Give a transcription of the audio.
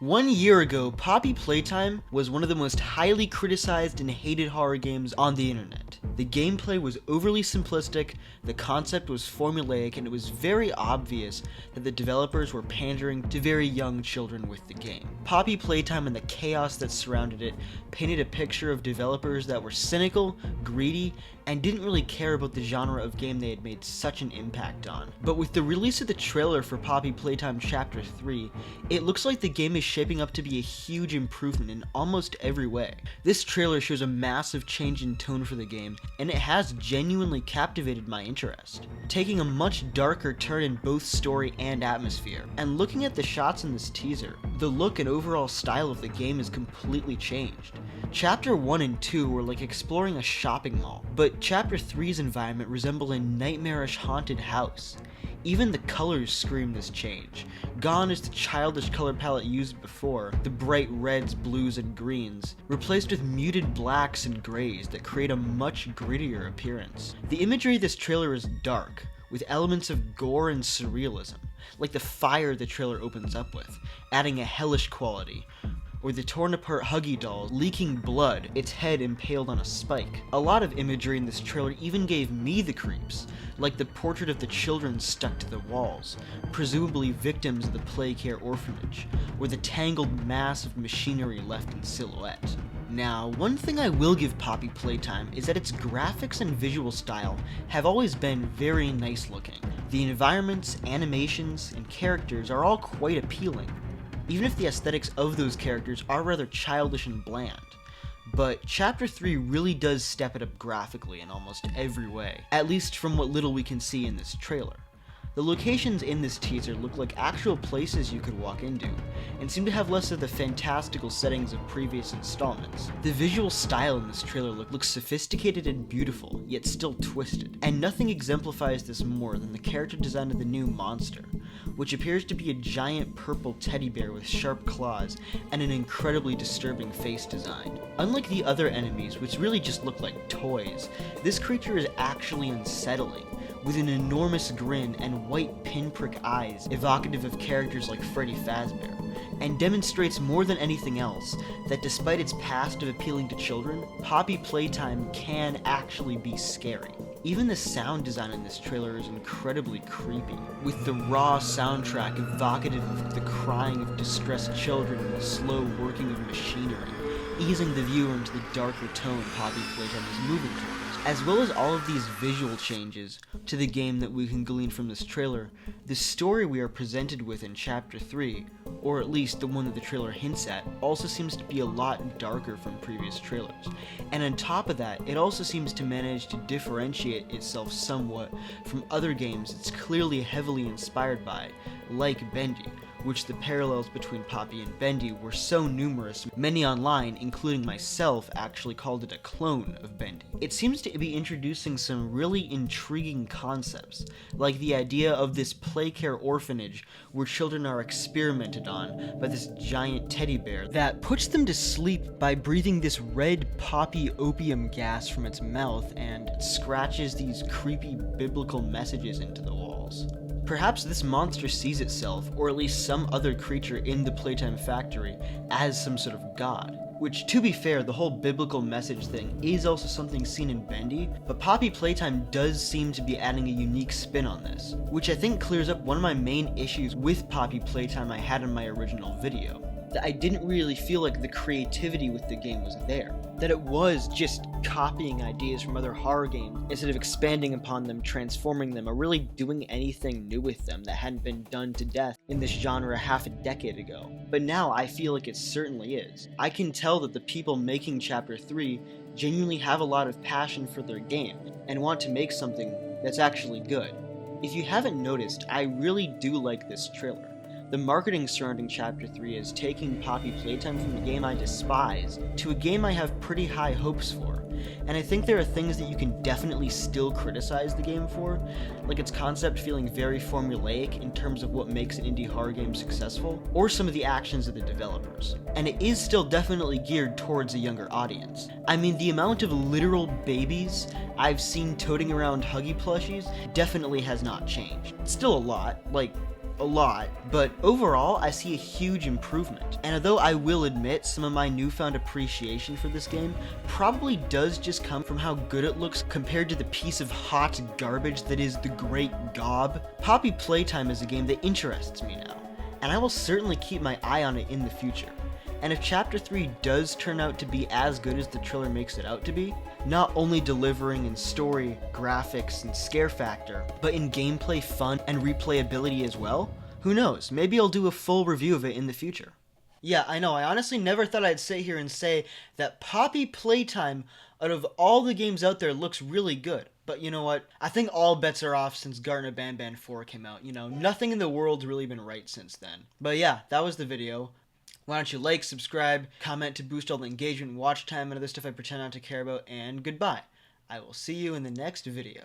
1 year ago, Poppy Playtime was one of the most highly criticized and hated horror games on the internet. The gameplay was overly simplistic, the concept was formulaic, and it was very obvious that the developers were pandering to very young children with the game. Poppy Playtime and the chaos that surrounded it painted a picture of developers that were cynical, greedy, and didn't really care about the genre of game they had made such an impact on. But with the release of the trailer for Poppy Playtime Chapter 3, it looks like the game is shaping up to be a huge improvement in almost every way. This trailer shows a massive change in tone for the game, and it has genuinely captivated my interest, taking a much darker turn in both story and atmosphere. And looking at the shots in this teaser, the look and overall style of the game is completely changed. Chapter 1 and 2 were like exploring a shopping mall, but Chapter 3's environment resembled a nightmarish haunted house. Even the colors scream this change. Gone is the childish color palette used before, the bright reds, blues, and greens, replaced with muted blacks and grays that create a much grittier appearance. The imagery of this trailer is dark, with elements of gore and surrealism, like the fire the trailer opens up with, adding a hellish quality, or the torn apart Huggy doll leaking blood, its head impaled on a spike. A lot of imagery in this trailer even gave me the creeps, like the portrait of the children stuck to the walls, presumably victims of the play care orphanage, or the tangled mass of machinery left in silhouette. Now, one thing I will give Poppy Playtime is that its graphics and visual style have always been very nice looking. The environments, animations, and characters are all quite appealing, even if the aesthetics of those characters are rather childish and bland. But Chapter 3 really does step it up graphically in almost every way, at least from what little we can see in this trailer. The locations in this teaser look like actual places you could walk into, and seem to have less of the fantastical settings of previous installments. The visual style in this trailer looks sophisticated and beautiful, yet still twisted, and nothing exemplifies this more than the character design of the new monster, which appears to be a giant purple teddy bear with sharp claws and an incredibly disturbing face design. Unlike the other enemies, which really just look like toys, this creature is actually unsettling, with an enormous grin and white pinprick eyes evocative of characters like Freddy Fazbear, and demonstrates more than anything else that despite its past of appealing to children, Poppy Playtime can actually be scary. Even the sound design in this trailer is incredibly creepy, with the raw soundtrack evocative of the crying of distressed children and the slow working of machinery, easing the viewer into the darker tone Poppy Playtime is moving towards. As well as all of these visual changes to the game that we can glean from this trailer, the story we are presented with in Chapter 3, or at least the one that the trailer hints at, also seems to be a lot darker from previous trailers. And on top of that, it also seems to manage to differentiate itself somewhat from other games it's clearly heavily inspired by, like Bendy, which the parallels between Poppy and Bendy were so numerous, many online, including myself, actually called it a clone of Bendy. It seems to be introducing some really intriguing concepts, like the idea of this play care orphanage where children are experimented on by this giant teddy bear that puts them to sleep by breathing this red poppy opium gas from its mouth and scratches these creepy biblical messages into the walls. Perhaps this monster sees itself, or at least some other creature in the Playtime Factory, as some sort of god. Which, to be fair, the whole biblical message thing is also something seen in Bendy, but Poppy Playtime does seem to be adding a unique spin on this, which I think clears up one of my main issues with Poppy Playtime I had in my original video. That I didn't really feel like the creativity with the game was there. That it was just copying ideas from other horror games instead of expanding upon them, transforming them, or really doing anything new with them that hadn't been done to death in this genre half a decade ago. But now I feel like it certainly is. I can tell that the people making Chapter 3 genuinely have a lot of passion for their game and want to make something that's actually good. If you haven't noticed, I really do like this trailer. The marketing surrounding Chapter 3 is taking Poppy Playtime from a game I despise to a game I have pretty high hopes for, and I think there are things that you can definitely still criticize the game for, like its concept feeling very formulaic in terms of what makes an indie horror game successful, or some of the actions of the developers. And it is still definitely geared towards a younger audience. I mean, the amount of literal babies I've seen toting around Huggy plushies definitely has not changed. It's still a lot, like a lot, but overall I see a huge improvement. And although I will admit some of my newfound appreciation for this game probably does just come from how good it looks compared to the piece of hot garbage that is The Great Gob, Poppy Playtime is a game that interests me now, and I will certainly keep my eye on it in the future. And if Chapter 3 does turn out to be as good as the trailer makes it out to be, not only delivering in story, graphics, and scare factor, but in gameplay fun and replayability as well, who knows, maybe I'll do a full review of it in the future. Yeah, I know, I honestly never thought I'd sit here and say that Poppy Playtime, out of all the games out there, looks really good. But you know what? I think all bets are off since Garten of Banban 4 came out. You know, nothing in the world's really been right since then. But yeah, that was the video. Why don't you like, subscribe, comment to boost all the engagement and watch time and other stuff I pretend not to care about, and goodbye. I will see you in the next video.